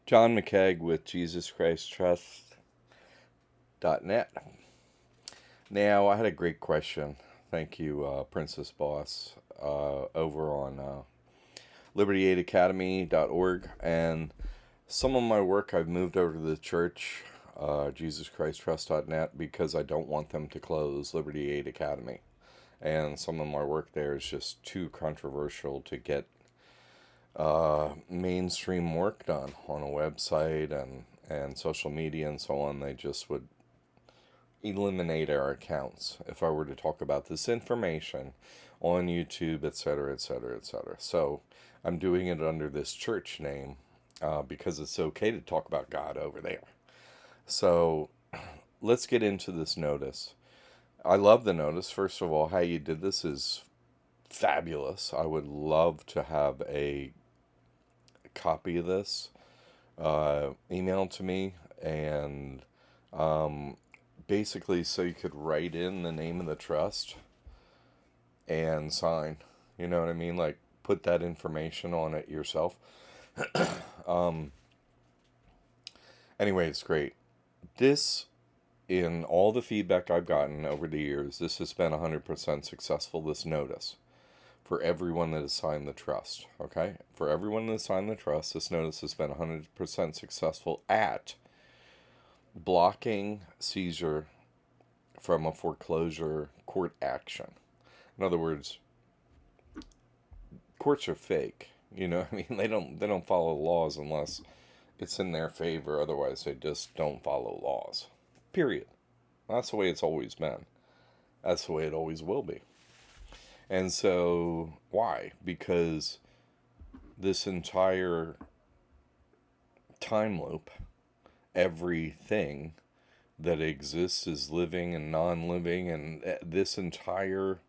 John McCaig with JesusChristTrust.net. Now, I had a great question. Thank you, Princess Boss, over on liberty8academy.org. And some of my work I've moved over to the church, JesusChristTrust.net, because I don't want them to close Liberty 8 Academy. And some of my work there is just too controversial to get mainstream work done on a website and social media and so on. They just would eliminate our accounts if I were to talk about this information on YouTube, etc., etc., etc. So I'm doing it under this church name because it's okay to talk about God over there. So let's get into this notice. I love the notice. First of all, how you did this is fabulous. I would love to have a copy of this emailed to me, and basically so you could write in the name of the trust and sign. You know what I mean? Like, put that information on it yourself. Anyway, it's great. This, in all the feedback I've gotten over the years, this has been 100% successful, this notice, for everyone that has signed the trust. Okay? For everyone that has signed the trust, this notice has been 100% successful at blocking seizure from a foreclosure court action. In other words, courts are fake. You know what I mean? They don't follow laws unless it's in their favor. Otherwise, they just don't follow laws. Period. That's the way it's always been. That's the way it always will be. And so, why? Because this entire time loop, everything that exists is living and non-living, and this entire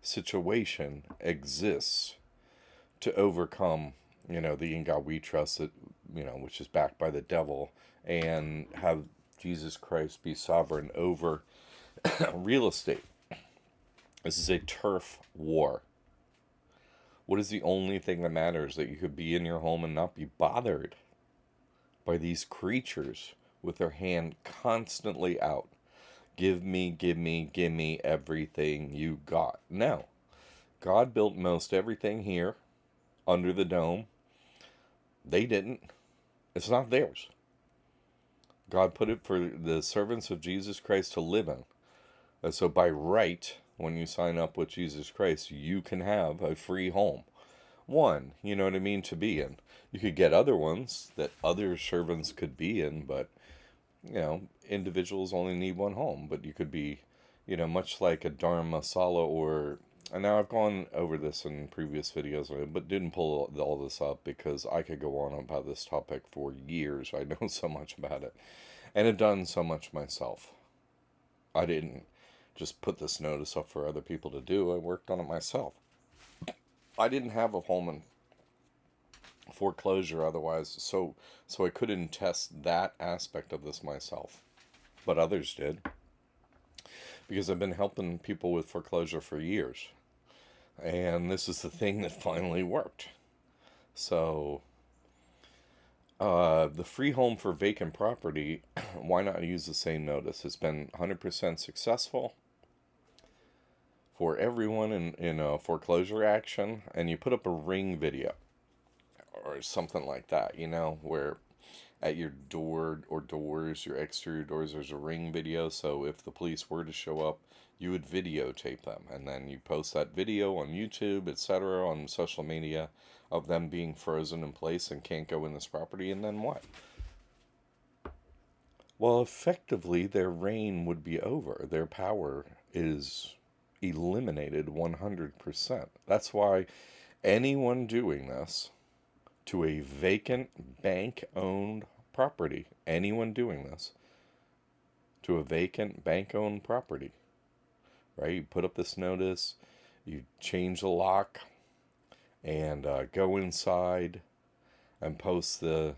situation exists to overcome, the in God we trust, that, which is backed by the devil, and have Jesus Christ be sovereign over real estate. This is a turf war. What is the only thing that matters? That you could be in your home and not be bothered by these creatures with their hand constantly out. Give me, give me, give me everything you got. No. God built most everything here under the dome. They didn't. It's not theirs. God put it for the servants of Jesus Christ to live in. And so by right, when you sign up with Jesus Christ, you can have a free home. One, you know what I mean, to be in. You could get other ones that other servants could be in, but, individuals only need one home. But you could be, much like a Dharma Sala, or, and now I've gone over this in previous videos, but didn't pull all this up because I could go on about this topic for years. I know so much about it, and have done so much myself. I didn't just put this notice up for other people to do. I worked on it myself. I didn't have a home in foreclosure otherwise, so I couldn't test that aspect of this myself. But others did, because I've been helping people with foreclosure for years. And this is the thing that finally worked. So, the free home for vacant property, why not use the same notice? It's been 100% successful for everyone in a foreclosure action. And you put up a ring video or something like that, where at your door or doors, your exterior doors, there's a ring video. So if the police were to show up, you would videotape them, and then you post that video on YouTube, etc., on social media, of them being frozen in place and can't go in this property. And then what? Well, effectively, their reign would be over. Their power is eliminated 100%. That's why anyone doing this to a vacant bank-owned property, anyone doing this to a vacant bank-owned property, right? You put up this notice, you change the lock, and go inside and post the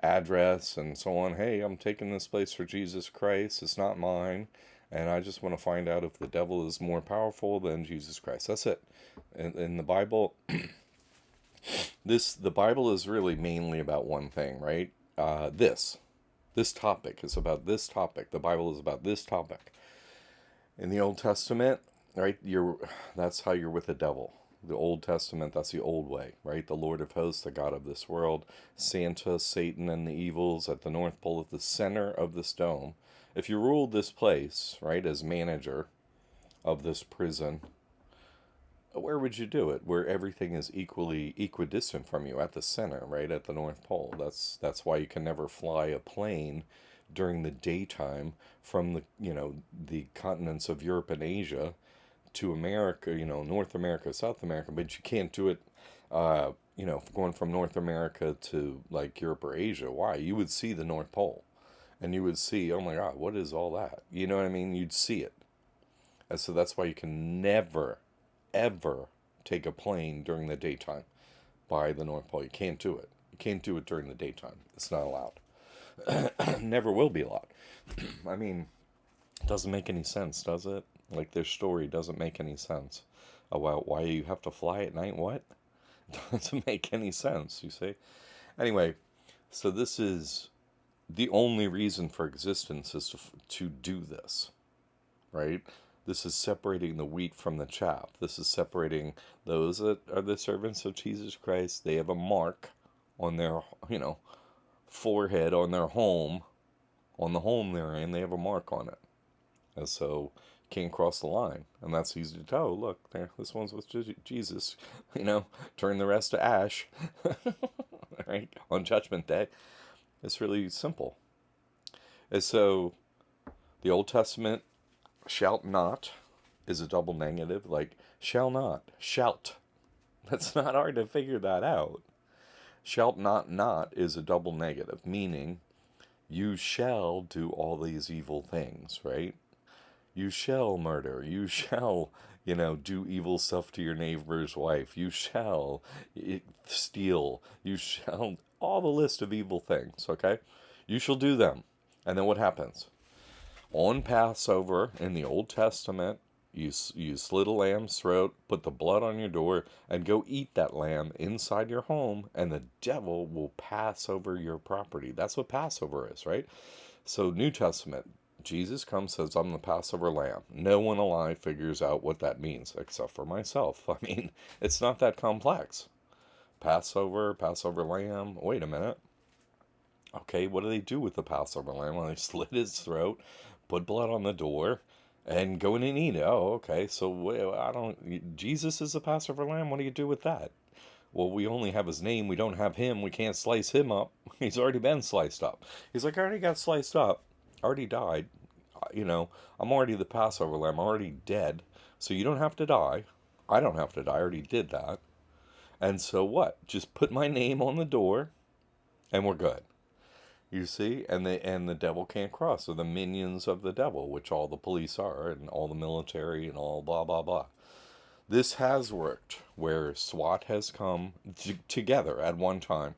address and so on. Hey, I'm taking this place for Jesus Christ. It's not mine. And I just want to find out if the devil is more powerful than Jesus Christ. That's it. In the Bible, The Bible is really mainly about one thing, right? This topic is about this topic. The Bible is about this topic. In the Old Testament, right? That's how you're with the devil. The Old Testament, that's the old way, right? The Lord of hosts, the God of this world, Santa, Satan, and the evils at the North Pole at the center of this dome. If you ruled this place, right, as manager of this prison, where would you do it? Where everything is equally equidistant from you, at the center, right, at the North Pole. That's why you can never fly a plane during the daytime from the continents of Europe and Asia to America, North America, South America, but you can't do it, going from North America to like Europe or Asia. Why? You would see the North Pole, and you would see, oh my God, what is all that? You know what I mean? You'd see it, and so that's why you can never, ever take a plane during the daytime by the North Pole. You can't do it. You can't do it during the daytime. It's not allowed. Never will be allowed. I mean, it doesn't make any sense, does it? Like, their story doesn't make any sense about why you have to fly at night. What? It doesn't make any sense, you see? Anyway, so this is the only reason for existence is to do this, right? This is separating the wheat from the chaff. This is separating those that are the servants of Jesus Christ. They have a mark on their, forehead, on their home, on the home they're in. They have a mark on it. And so can't cross the line. And that's easy to tell. Look, there, this one's with Jesus. Turn the rest to ash. Right? On Judgment Day. It's really simple. And so the Old Testament, shalt not, is a double negative. Like, shall not. Shalt. That's not hard to figure that out. Shalt not is a double negative, meaning you shall do all these evil things, right? You shall murder. You shall, do evil stuff to your neighbor's wife. You shall steal. You shall, all the list of evil things, okay? You shall do them. And then what happens? On Passover in the Old Testament, you slit a lamb's throat, put the blood on your door, and go eat that lamb inside your home, and the devil will pass over your property. That's what Passover is, right? So New Testament, Jesus comes, says, I'm the Passover lamb. No one alive figures out what that means, except for myself. I mean, it's not that complex. Passover lamb, wait a minute. Okay, what do they do with the Passover lamb? Well, they slit his throat, put blood on the door, and go in and eat it. Oh, okay, so Jesus is the Passover lamb? What do you do with that? Well, we only have his name. We don't have him. We can't slice him up. He's already been sliced up. He's like, I already got sliced up. I already died. I'm already the Passover lamb. I'm already dead. So you don't have to die. I don't have to die. I already did that. And so what? Just put my name on the door and we're good. You see? And the devil can't cross. So the minions of the devil, which all the police are, and all the military, and all blah, blah, blah. This has worked, where SWAT has come together at one time.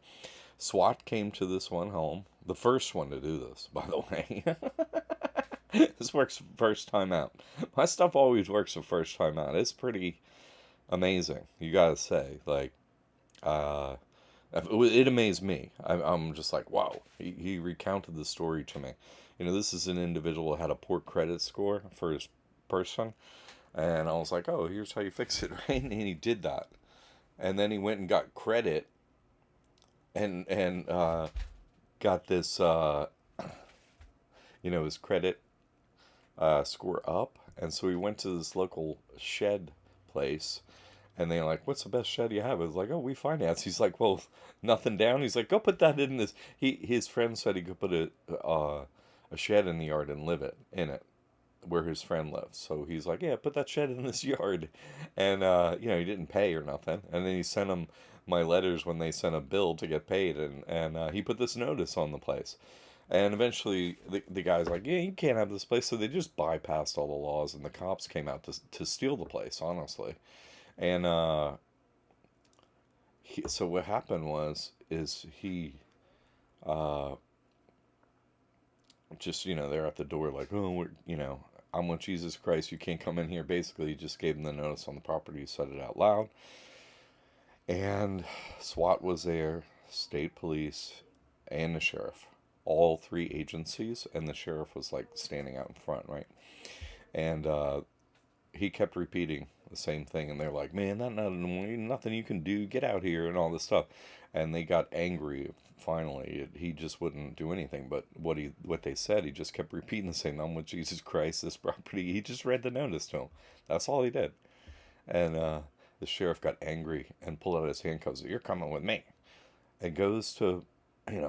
SWAT came to this one home, the first one to do this, by the way. This works first time out. My stuff always works the first time out. It's pretty amazing, you gotta say. Like, it amazed me. I'm just like, wow. He recounted the story to me. This is an individual who had a poor credit score for his person. And I was like, oh, here's how you fix it, right? And he did that. And then he went and got credit and got this, his credit score up. And so he went to this local shed place. And they're like, what's the best shed you have? It was like, oh, we finance. He's like, well, nothing down. He's like, go put that in this. His friend said he could put a shed in the yard and live in it, where his friend lives. So he's like, yeah, put that shed in this yard. And, he didn't pay or nothing. And then he sent him my letters when they sent a bill to get paid. And he put this notice on the place. And eventually the guy's like, yeah, you can't have this place. So they just bypassed all the laws, and the cops came out to steal the place, honestly. And so what happened is he just, they're at the door like, oh, I'm with Jesus Christ. You can't come in here. Basically, he just gave them the notice on the property, said it out loud. And SWAT was there, state police, and the sheriff. All three agencies, and the sheriff was like standing out in front, right? And he kept repeating the same thing, and they're like, "Man, nothing you can do. Get out here," and all this stuff. And they got angry. Finally, he just wouldn't do anything. But what they said, he just kept repeating the same. "I'm with Jesus Christ. This property." He just read the notice to him. That's all he did. And the sheriff got angry and pulled out his handcuffs. "You're coming with me." And goes to,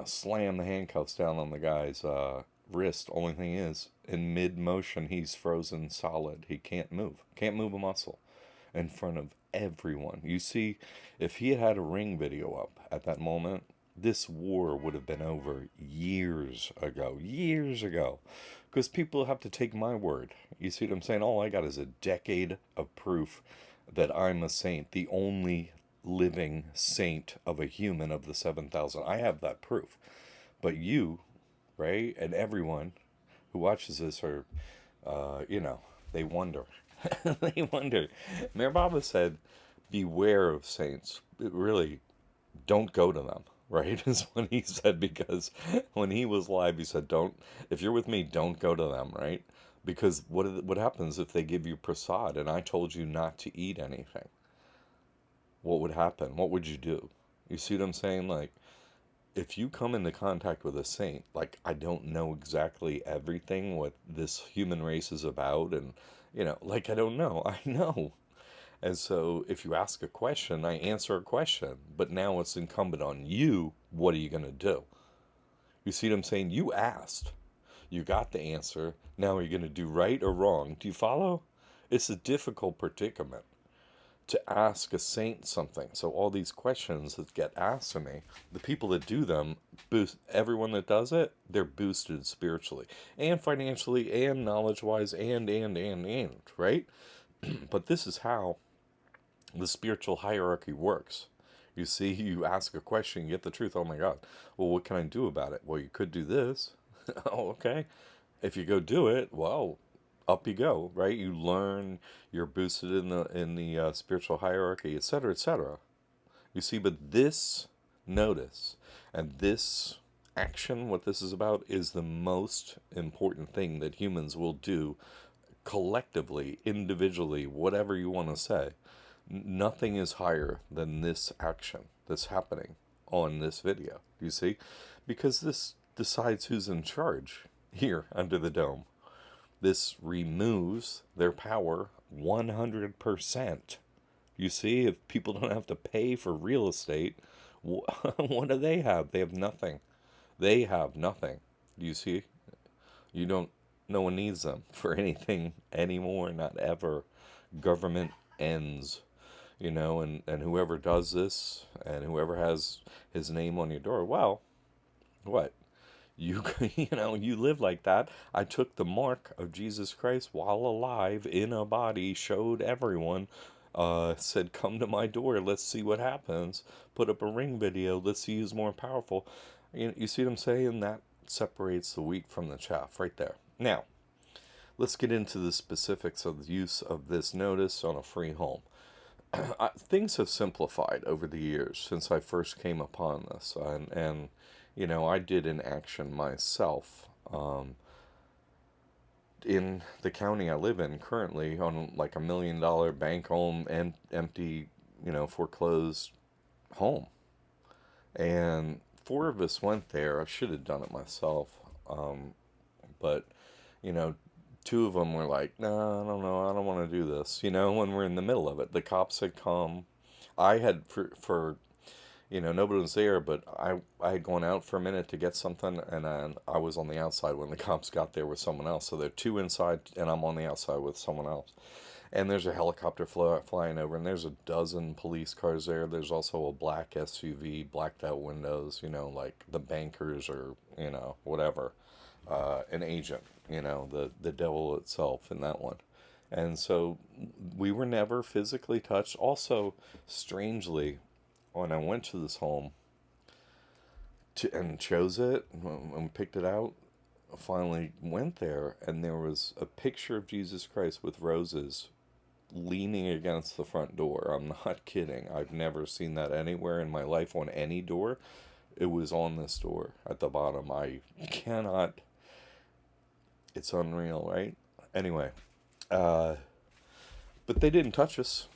slam the handcuffs down on the guy's wrist. Only thing is, in mid motion, he's frozen solid. He can't move a muscle in front of everyone. You see, if he had a Ring video up at that moment, this war would have been over years ago. Years ago. Because people have to take my word. You see what I'm saying? All I got is a decade of proof that I'm a saint, the only living saint of a human of the 7,000. I have that proof. But you, right, and everyone who watches this are, they wonder. They wonder. Mayor Baba said, beware of saints. Really, don't go to them, right? Is what he said, because when he was live, he said, if you're with me, don't go to them, right? Because what happens if they give you prasad and I told you not to eat anything? What would happen? What would you do? You see what I'm saying? Like, if you come into contact with a saint, like, I don't know exactly everything what this human race is about, and, like, I don't know. I know. And so if you ask a question, I answer a question. But now it's incumbent on you. What are you going to do? You see what I'm saying? You asked. You got the answer. Now are you going to do right or wrong? Do you follow? It's a difficult predicament to ask a saint something. So all these questions that get asked to me, the people that do them, boost everyone that does it, they're boosted spiritually and financially and knowledge-wise and, right? But this is how the spiritual hierarchy works. You see, you ask a question, you get the truth. Oh my God. Well, what can I do about it? Well, you could do this. Oh, okay. If you go do it, well, up you go, right? You learn, you're boosted in the spiritual hierarchy, etc., etc. You see, but this notice and this action, what this is about, is the most important thing that humans will do collectively, individually, whatever you want to say. Nothing is higher than this action that's happening on this video. You see? Because this decides who's in charge here under the dome. This removes their power 100%. You see, if people don't have to pay for real estate, what do they have? They have nothing. They have nothing. You see? You don't, no one needs them for anything anymore, not ever. Government ends, and whoever does this and whoever has his name on your door, well, what? You you live like that. I took the mark of Jesus Christ while alive in a body, showed everyone, said, "Come to my door, let's see what happens." Put up a Ring video, let's see who's more powerful. You see what I'm saying? That separates the wheat from the chaff right there. Now, let's get into the specifics of the use of this notice on a free home. Things have simplified over the years since I first came upon this, and I did an action myself in the county I live in currently on like $1 million bank home and empty, foreclosed home. And four of us went there. I should have done it myself, but you know, two of them were like, "No, I don't know. I don't want to do this." When we're in the middle of it, the cops had come. I had for nobody was there, but I had gone out for a minute to get something, and then I was on the outside when the cops got there with someone else. So there are two inside, and I'm on the outside with someone else. And there's a helicopter flying over, and there's a dozen police cars there. There's also a black SUV, blacked out windows, like the bankers or, whatever, an agent, the devil itself in that one. And so we were never physically touched. Also, strangely, when I went to this home and chose it and picked it out, finally went there, and there was a picture of Jesus Christ with roses leaning against the front door. I'm not kidding. I've never seen that anywhere in my life on any door. It was on this door at the bottom. I cannot. It's unreal, right? Anyway, uh, but they didn't touch us.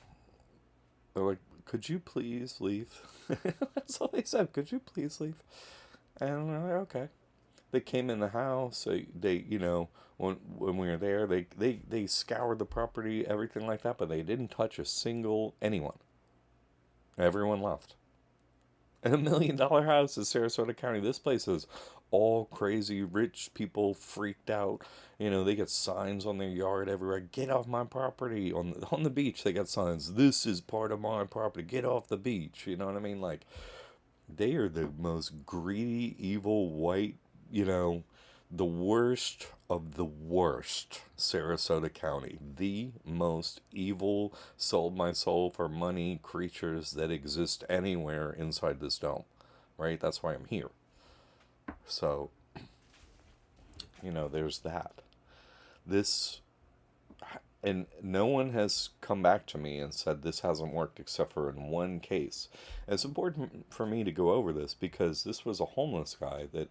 They're like, "Could you please leave?" That's all they said. "Could you please leave?" And we're like, "Okay." They came in the house. They when we were there, they scoured the property, everything like that, but they didn't touch a single anyone. Everyone left. And $1 million house in Sarasota County. This place is all crazy rich people freaked out. They get signs on their yard everywhere. "Get off my property." On the beach, they got signs. "This is part of my property. Get off the beach." You know what I mean? Like, they are the most greedy, evil, white, the worst of the worst Sarasota County. The most evil, sold my soul for money creatures that exist anywhere inside this dome. Right? That's why I'm here. So, there's that. This, and no one has come back to me and said this hasn't worked except for in one case. And it's important for me to go over this because this was a homeless guy that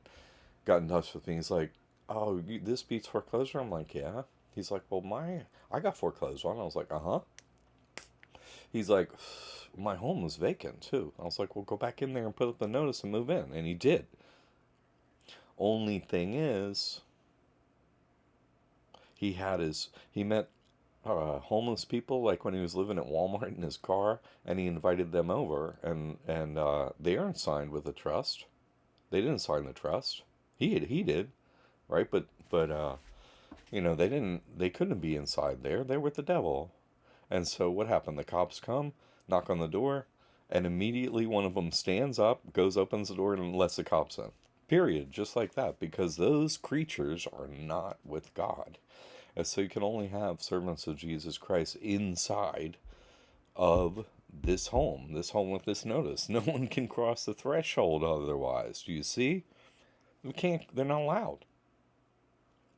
got in touch with me. He's like, "Oh, this beats foreclosure?" I'm like, "Yeah." He's like, "Well, I got foreclosed on." I was like, "Uh-huh." He's like, "My home was vacant too." I was like, "Well, go back in there and put up the notice and move in." And he did. Only thing is, he met homeless people like when he was living at Walmart in his car, and he invited them over, and they aren't signed with a trust. They didn't sign the trust. He did, right? But they couldn't be inside there. They're with the devil. And so what happened? The cops come, knock on the door, and immediately one of them stands up, goes, opens the door, and lets the cops in. Period. Just like that. Because those creatures are not with God. And so you can only have servants of Jesus Christ inside of this home with this notice. No one can cross the threshold otherwise. Do you see? They're not allowed.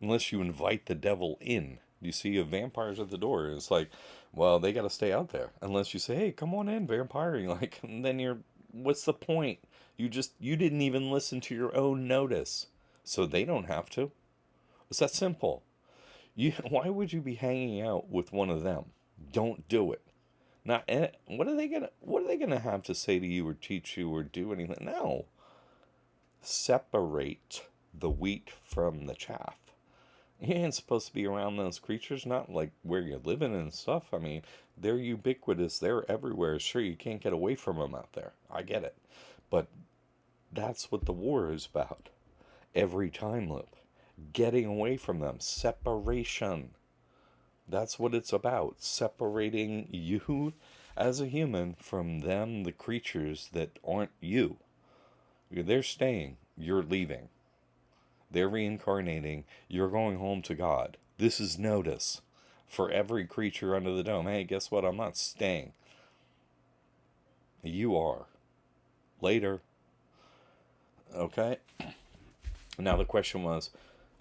Unless you invite the devil in. You see a vampire's at the door. It's like, well, they got to stay out there. Unless you say, "Hey, come on in, vampire." You're like, and then what's the point? You didn't even listen to your own notice. So they don't have to. It's that simple. Why would you be hanging out with one of them? Don't do it. Not, what are they gonna have to say to you or teach you or do anything? No. Separate the wheat from the chaff. You ain't supposed to be around those creatures, not like where you're living and stuff. I mean, they're ubiquitous. They're everywhere. Sure, you can't get away from them out there. I get it. But that's what the war is about. Every time loop. Getting away from them. Separation. That's what it's about. Separating you as a human from them, the creatures that aren't you. They're staying. You're leaving. They're reincarnating. You're going home to God. This is notice for every creature under the dome. Hey, guess what? I'm not staying. You are. Later. Okay? Now the question was,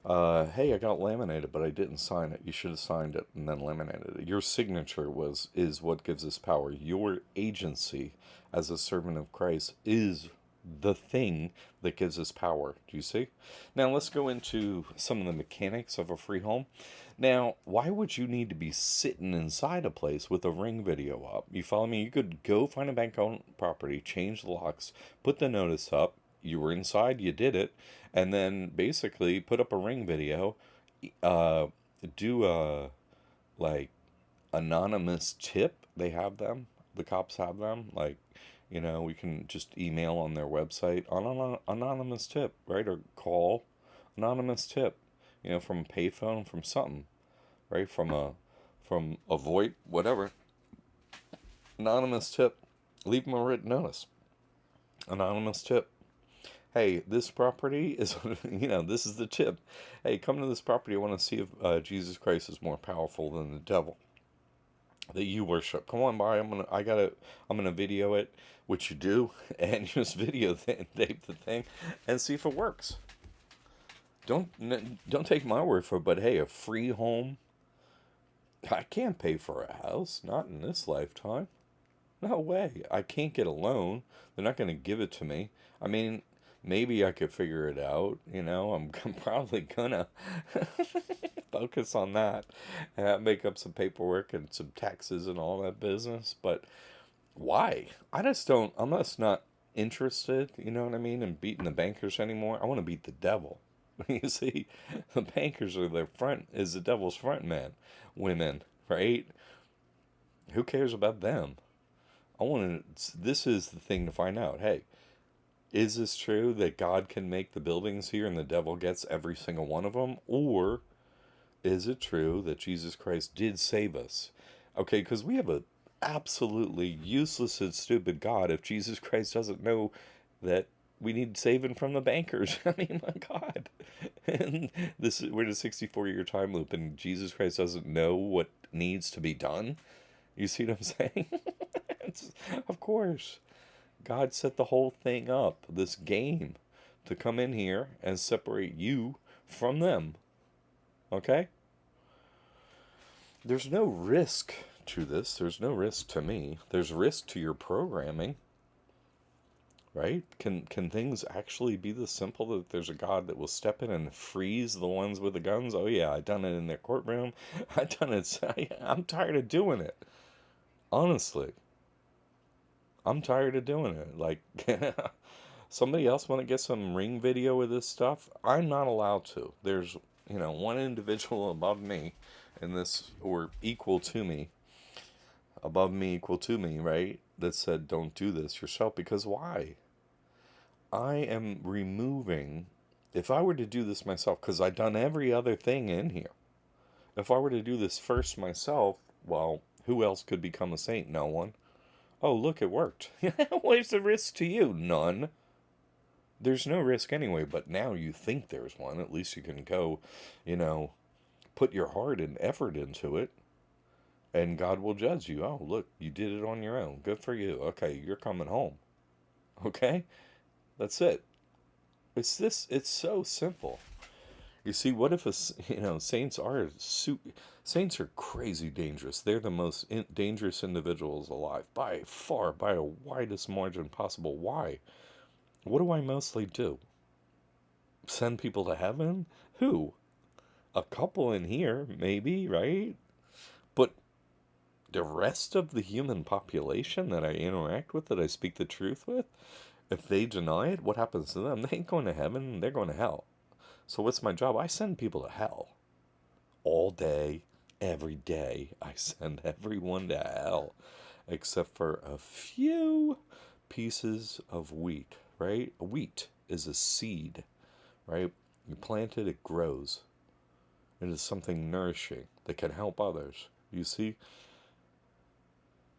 hey, I got laminated, but I didn't sign it. You should have signed it and then laminated it. Your signature is what gives us power. Your agency as a servant of Christ is the thing that gives us power. Do you see? Now let's go into some of the mechanics of a free home. Now, why would you need to be sitting inside a place with a Ring video up? You follow me? You could go find a bank-owned property, change the locks, put the notice up. You were inside, you did it, and then basically put up a Ring video, do a like anonymous tip. They have them. The cops have them. Like, we can just email on their website on anonymous tip, right? Or call anonymous tip, from a payphone, from something, right? From a VoIP, whatever. Anonymous tip. Leave them a written notice. Anonymous tip. Hey, this property is, this is the tip. Hey, come to this property. I want to see if Jesus Christ is more powerful than the devil that you worship. Come on by. I'm gonna video it, which you do, and just video tape the thing, and see if it works. Don't take my word for it, but hey, a free home I can't pay for a house, not in this lifetime. No way. I can't get a loan. They're not going to give it to me. I mean, maybe I could figure it out. I'm probably gonna focus on that and make up some paperwork and some taxes and all that business. But why? I just don't. I'm just not interested. You know what I mean? In beating the bankers anymore. I want to beat the devil. You see, the bankers are is the devil's front man, women, right? Who cares about them? This is the thing to find out. Hey, is this true that God can make the buildings here and the devil gets every single one of them? Or is it true that Jesus Christ did save us? Okay, because we have a absolutely useless and stupid God if Jesus Christ doesn't know that we need saving from the bankers. I mean, my God. And we're in a 64-year time loop, and Jesus Christ doesn't know what needs to be done. You see what I'm saying? Of course. God set the whole thing up, this game, to come in here and separate you from them. Okay? There's no risk to this. There's no risk to me. There's risk to your programming. Right? Can things actually be this simple that there's a God that will step in and freeze the ones with the guns? Oh yeah, I done it in their courtroom. I done it. I'm tired of doing it. Honestly. I'm tired of doing it. Like, somebody else want to get some ring video with this stuff? I'm not allowed to. There's, one individual above me in this, or equal to me, above me, equal to me, right? That said, don't do this yourself. Because why? I am removing, if I were to do this myself, because I've done every other thing in here. If I were to do this first myself, well, who else could become a saint? No one. Oh, look, it worked. Where's the risk to you? None. There's no risk anyway, but now you think there's one. At least you can go, put your heart and effort into it, and God will judge you. Oh, look, you did it on your own. Good for you. Okay, you're coming home. Okay? That's it. It's so simple. You see, what if saints are crazy dangerous. They're the most dangerous individuals alive by far, by a widest margin possible. Why? What do I mostly do? Send people to heaven? Who? A couple in here, maybe, right? But the rest of the human population that I interact with, that I speak the truth with, if they deny it, what happens to them? They ain't going to heaven, they're going to hell. So what's my job? I send people to hell. All day, every day, I send everyone to hell. Except for a few pieces of wheat, right? Wheat is a seed, right? You plant it, it grows. It is something nourishing that can help others. You see?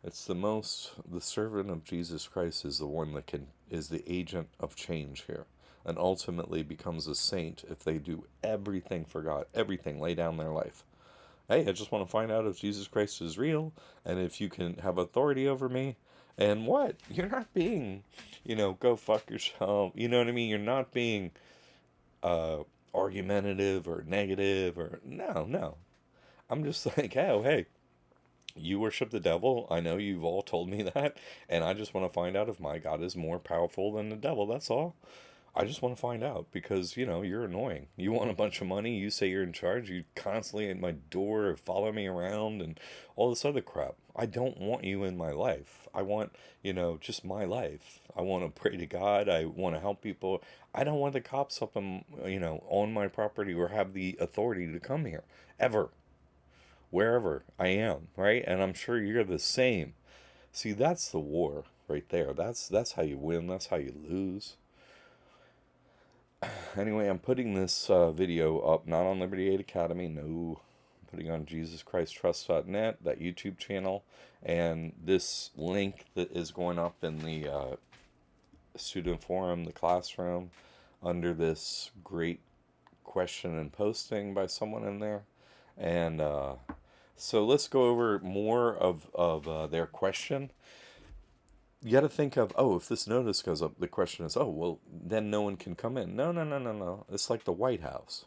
The servant of Jesus Christ is the one that is the agent of change here. And ultimately becomes a saint if they do everything for God, everything, lay down their life. Hey, I just want to find out if Jesus Christ is real, and if you can have authority over me. And what? You're not being, go fuck yourself. You know what I mean? You're not being argumentative or negative or no. I'm just like, hey, you worship the devil. I know you've all told me that, and I just want to find out if my God is more powerful than the devil. That's all. I just want to find out because, you're annoying. You want a bunch of money. You say you're in charge. You constantly at my door follow me around and all this other crap. I don't want you in my life. I want, just my life. I want to pray to God. I want to help people. I don't want the cops up on my property or have the authority to come here ever, wherever I am, right? And I'm sure you're the same. See, that's the war right there. That's how you win. That's how you lose. Anyway, I'm putting this video up, not on Liberty Aid Academy, no. I'm putting on JesusChristTrust.net, that YouTube channel, and this link that is going up in the student forum, the classroom, under this great question and posting by someone in there. And so let's go over more of their question. You got to think of, if this notice goes up, the question is, well, then no one can come in. No. It's like the White House.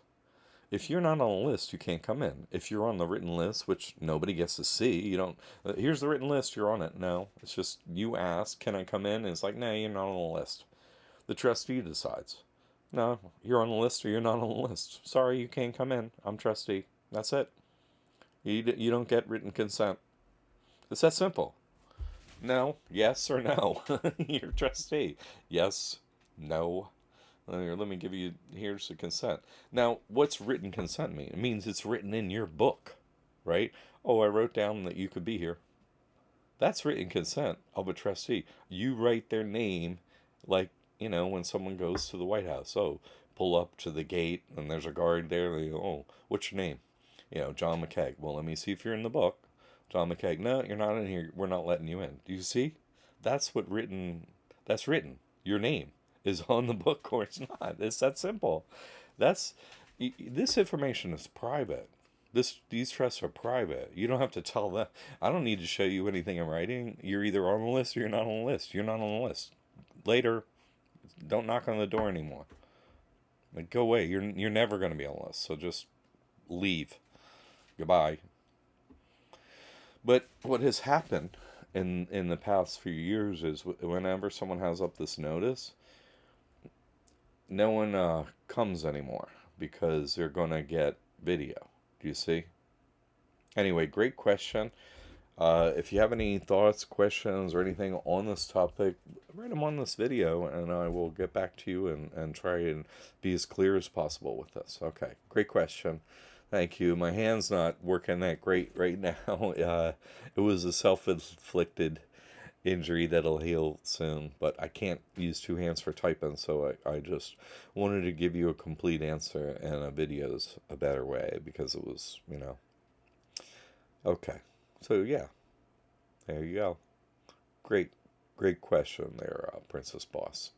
If you're not on a list, you can't come in. If you're on the written list, which nobody gets to see, you don't. Here's the written list. You're on it. No, it's just you ask, "Can I come in?" And it's like, "No, you're not on the list." The trustee decides. No, you're on the list or you're not on the list. Sorry, you can't come in. I'm trustee. That's it. You don't get written consent. It's that simple. No, yes or no. You're trustee. Yes, no. Let me give you, here's the consent. Now, what's written consent mean? It means it's written in your book, right? Oh, I wrote down that you could be here. That's written consent of a trustee. You write their name, like, when someone goes to the White House. Oh, pull up to the gate and there's a guard there. They go, oh, what's your name? John McCaig. Well, let me see if you're in the book. John McCaig. No, you're not in here. We're not letting you in. Do you see? That's what written. That's written. Your name is on the book or it's not. It's that simple. That's this information is private. These trusts are private. You don't have to tell them. I don't need to show you anything in writing. You're either on the list or you're not on the list. You're not on the list. Later, don't knock on the door anymore. Like, go away. You're never going to be on the list. So just leave. Goodbye. But what has happened in the past few years is whenever someone has up this notice, no one comes anymore because they're going to get video. Do you see? Anyway, great question. If you have any thoughts, questions, or anything on this topic, write them on this video and I will get back to you and try and be as clear as possible with this. Okay, great question. Thank you. My hand's not working that great right now. It was a self-inflicted injury that'll heal soon, but I can't use two hands for typing, so I just wanted to give you a complete answer, and a video's a better way because it was, Okay. So, yeah, there you go. Great, great question there, Princess Boss.